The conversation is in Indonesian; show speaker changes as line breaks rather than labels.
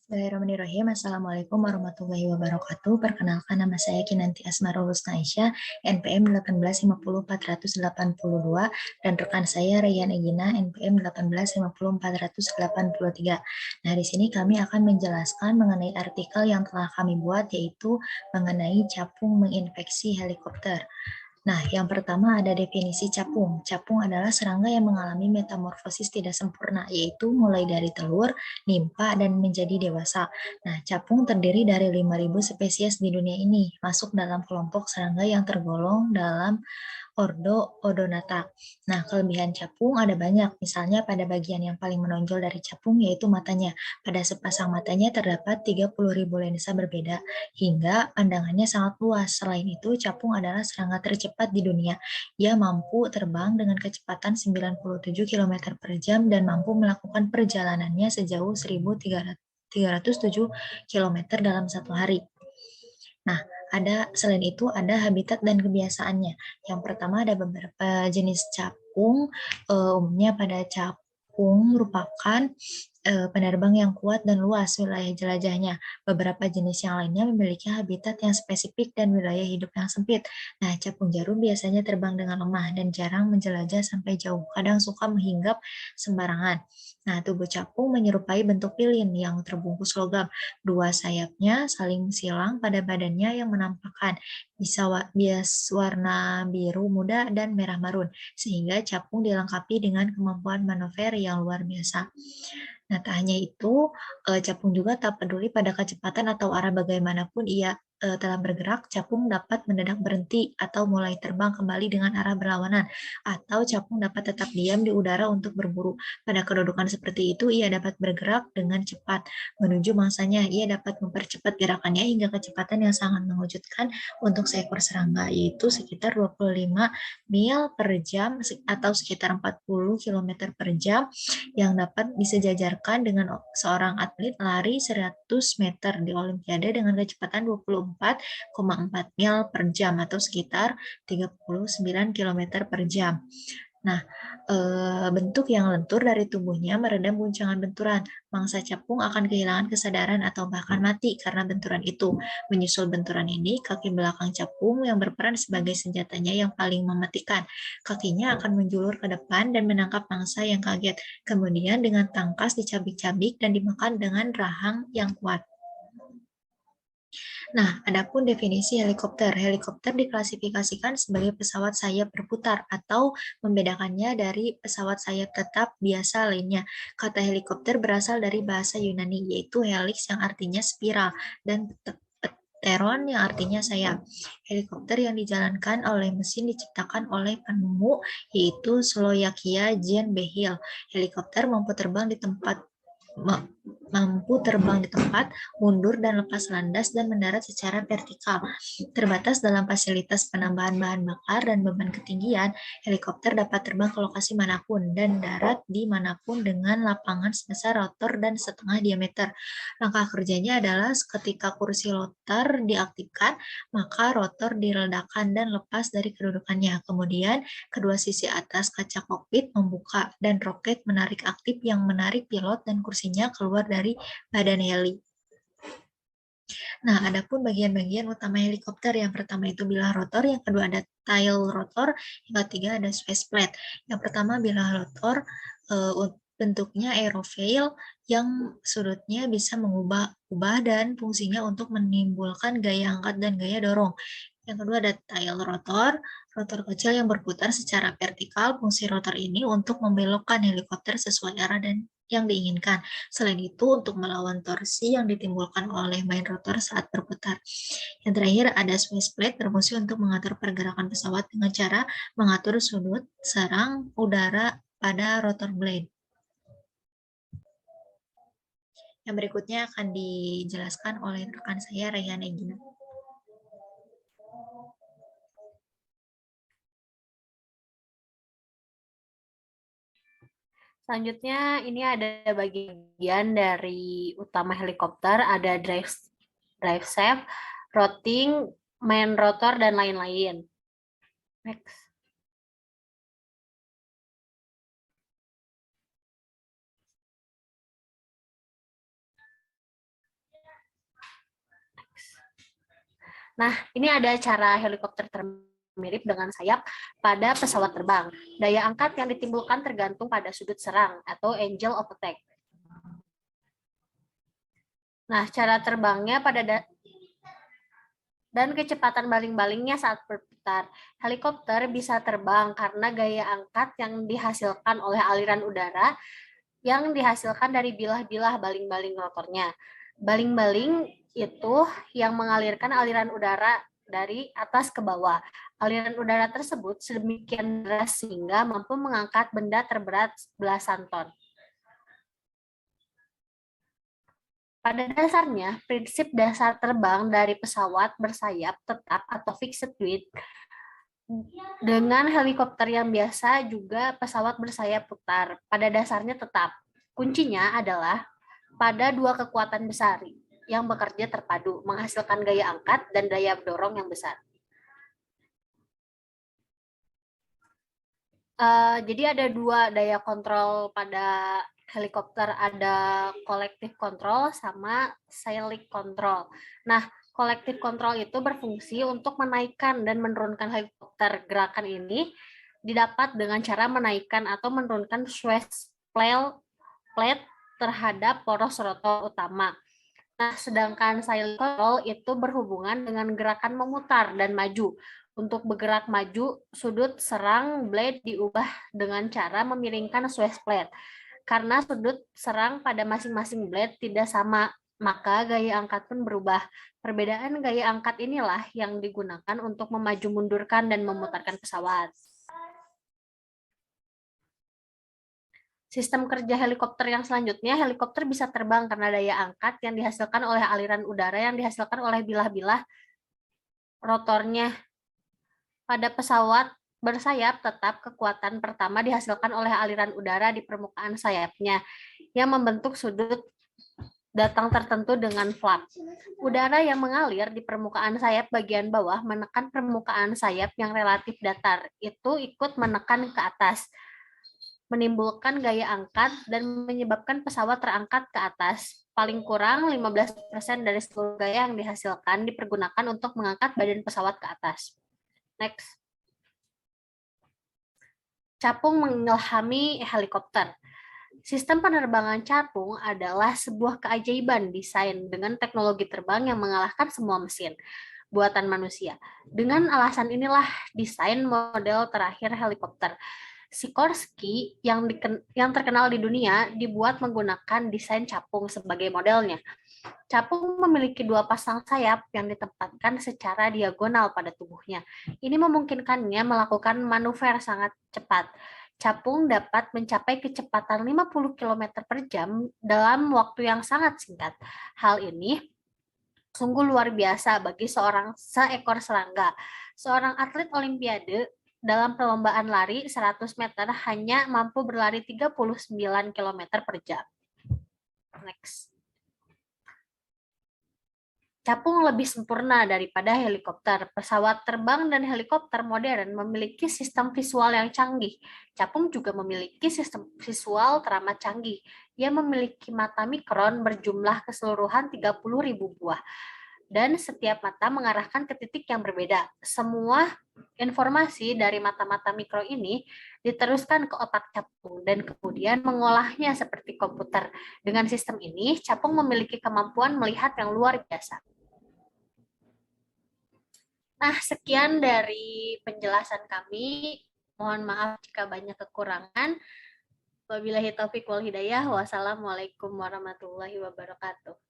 Bismillahirrahmanirrahim. Assalamualaikum warahmatullahi wabarakatuh. Perkenalkan, nama saya Kinanti Asmarul Husna Aisyah, NPM 1850482, dan rekan saya Rayyan Egina, NPM 1850483. Nah, di sini kami akan menjelaskan mengenai artikel yang telah kami buat, yaitu mengenai capung menginfeksi helikopter. Nah, yang pertama ada definisi capung. Capung adalah serangga yang mengalami metamorfosis tidak sempurna, yaitu mulai dari telur, nimpa, dan menjadi dewasa. Nah, capung terdiri dari 5.000 spesies di dunia ini, masuk dalam kelompok serangga yang tergolong dalam Ordo Odonata. Nah, kelebihan capung ada banyak. Misalnya pada bagian yang paling menonjol dari capung yaitu matanya. Pada sepasang matanya terdapat 30.000 lensa berbeda hingga pandangannya sangat luas. Selain itu, capung adalah serangga tercepat di dunia. Ia mampu terbang dengan kecepatan 97 km per jam dan mampu melakukan perjalanannya sejauh 1.307 km dalam satu hari. Nah, selain itu ada habitat dan kebiasaannya. Yang pertama ada beberapa jenis capung, umumnya pada capung merupakan penerbang yang kuat dan luas wilayah jelajahnya. Beberapa jenis yang lainnya memiliki habitat yang spesifik dan wilayah hidup yang sempit. Nah, capung jarum biasanya terbang dengan lemah dan jarang menjelajah sampai jauh. Kadang suka menghinggap sembarangan. Nah, tubuh capung menyerupai bentuk lilin yang terbungkus logam. Dua sayapnya saling silang pada badannya yang menampakkan bias warna biru muda dan merah marun, sehingga capung dilengkapi dengan kemampuan manuver yang luar biasa. Nah, tak hanya itu, capung juga tak peduli pada kecepatan atau arah bagaimanapun ia telah bergerak, capung dapat mendadak berhenti atau mulai terbang kembali dengan arah berlawanan, atau capung dapat tetap diam di udara untuk berburu. Pada kedudukan seperti itu, ia dapat bergerak dengan cepat menuju mangsanya. Ia dapat mempercepat gerakannya hingga kecepatan yang sangat mengejutkan untuk seekor serangga, yaitu sekitar 25 mil per jam atau sekitar 40 km per jam, yang dapat disejajarkan dengan seorang atlet lari 100 meter di Olimpiade dengan kecepatan 24,4 mil per jam atau sekitar 39 km per jam. Nah, bentuk yang lentur dari tubuhnya meredam guncangan benturan. Mangsa capung akan kehilangan kesadaran atau bahkan mati karena benturan itu. Menyusul benturan ini, kaki belakang capung yang berperan sebagai senjatanya yang paling mematikan. Kakinya akan menjulur ke depan dan menangkap mangsa yang kaget. Kemudian dengan tangkas dicabik-cabik dan dimakan dengan rahang yang kuat. Nah, adapun definisi helikopter. Helikopter diklasifikasikan sebagai pesawat sayap berputar atau membedakannya dari pesawat sayap tetap biasa lainnya. Kata helikopter berasal dari bahasa Yunani, yaitu helix yang artinya spiral dan pteron yang artinya sayap. Helikopter yang dijalankan oleh mesin diciptakan oleh penemu, yaitu Slovakia Jan Behil. Helikopter mampu terbang di tempat mundur dan lepas landas dan mendarat secara vertikal. Terbatas dalam fasilitas penambahan bahan bakar dan beban ketinggian, helikopter dapat terbang ke lokasi manapun dan darat di manapun dengan lapangan sebesar rotor dan setengah diameter. Langkah kerjanya adalah ketika kursi rotor diaktifkan, maka rotor diledakkan dan lepas dari kedudukannya. Kemudian, kedua sisi atas kaca kokpit membuka dan roket menarik aktif yang menarik pilot dan kursinya keluar dari badan heli. Nah, adapun bagian-bagian utama helikopter, yang pertama itu bilah rotor, yang kedua ada tail rotor, yang ketiga ada space plate. Yang pertama bilah rotor, bentuknya aerofoil yang sudutnya bisa mengubah dan fungsinya untuk menimbulkan gaya angkat dan gaya dorong. Yang kedua ada tail rotor, rotor kecil yang berputar secara vertikal. Fungsi rotor ini untuk membelokkan helikopter sesuai arah dan yang diinginkan. Selain itu, untuk melawan torsi yang ditimbulkan oleh main rotor saat berputar. Yang terakhir, ada space plate berfungsi untuk mengatur pergerakan pesawat dengan cara mengatur sudut serang udara pada rotor blade. Yang berikutnya akan dijelaskan oleh rekan saya, Rayyan Egina.
Selanjutnya ini ada bagian dari utama helikopter, ada drive shaft, routing, main rotor, dan lain-lain. Next. Nah, ini ada cara helikopter mirip dengan sayap pada pesawat terbang. Daya angkat yang ditimbulkan tergantung pada sudut serang atau angle of attack. Nah, cara terbangnya dan kecepatan baling-balingnya saat berputar. Helikopter bisa terbang karena gaya angkat yang dihasilkan oleh aliran udara yang dihasilkan dari bilah-bilah baling-baling rotornya. Baling-baling itu yang mengalirkan aliran udara dari atas ke bawah. Aliran udara tersebut sedemikian deras sehingga mampu mengangkat benda terberat belasan ton. Pada dasarnya, prinsip dasar terbang dari pesawat bersayap tetap atau fixed wing dengan helikopter yang biasa juga pesawat bersayap putar. Pada dasarnya tetap. Kuncinya adalah pada dua kekuatan besar yang bekerja terpadu, menghasilkan gaya angkat dan daya dorong yang besar. Jadi ada dua daya kontrol pada helikopter, ada collective control sama cyclic control. Nah, collective control itu berfungsi untuk menaikkan dan menurunkan helikopter. Gerakan ini didapat dengan cara menaikkan atau menurunkan switch plate terhadap poros rotor utama. Nah, sedangkan cyclic control itu berhubungan dengan gerakan memutar dan maju. Untuk bergerak maju, sudut serang blade diubah dengan cara memiringkan switch plate. Karena sudut serang pada masing-masing blade tidak sama, maka gaya angkat pun berubah. Perbedaan gaya angkat inilah yang digunakan untuk memaju mundurkan dan memutarkan pesawat. Sistem kerja helikopter yang selanjutnya, helikopter bisa terbang karena daya angkat yang dihasilkan oleh aliran udara yang dihasilkan oleh bilah-bilah rotornya. Pada pesawat bersayap, tetap kekuatan pertama dihasilkan oleh aliran udara di permukaan sayapnya yang membentuk sudut datang tertentu dengan flap. Udara yang mengalir di permukaan sayap bagian bawah menekan permukaan sayap yang relatif datar. Itu ikut menekan ke atas, menimbulkan gaya angkat dan menyebabkan pesawat terangkat ke atas. Paling kurang 15% dari seluruh gaya yang dihasilkan dipergunakan untuk mengangkat badan pesawat ke atas. Next. Capung mengilhami helikopter. Sistem penerbangan capung adalah sebuah keajaiban desain dengan teknologi terbang yang mengalahkan semua mesin buatan manusia. Dengan alasan inilah desain model terakhir helikopter Sikorsky yang terkenal di dunia dibuat menggunakan desain capung sebagai modelnya. Capung memiliki dua pasang sayap yang ditempatkan secara diagonal pada tubuhnya. Ini memungkinkannya melakukan manuver sangat cepat. Capung dapat mencapai kecepatan 50 km per jam dalam waktu yang sangat singkat. Hal ini sungguh luar biasa bagi seekor serangga. Seorang atlet olimpiade dalam perlombaan lari 100 meter hanya mampu berlari 39 km per jam. Next. Capung lebih sempurna daripada helikopter. Pesawat terbang dan helikopter modern memiliki sistem visual yang canggih. Capung juga memiliki sistem visual teramat canggih. Ia memiliki mata mikron berjumlah keseluruhan 30.000 buah. Dan setiap mata mengarahkan ke titik yang berbeda. Semua informasi dari mata-mata mikro ini diteruskan ke otak capung dan kemudian mengolahnya seperti komputer. Dengan sistem ini, capung memiliki kemampuan melihat yang luar biasa. Nah, sekian dari penjelasan kami. Mohon maaf jika banyak kekurangan. Wabillahi taufiq wal hidayah. Wassalamualaikum warahmatullahi wabarakatuh.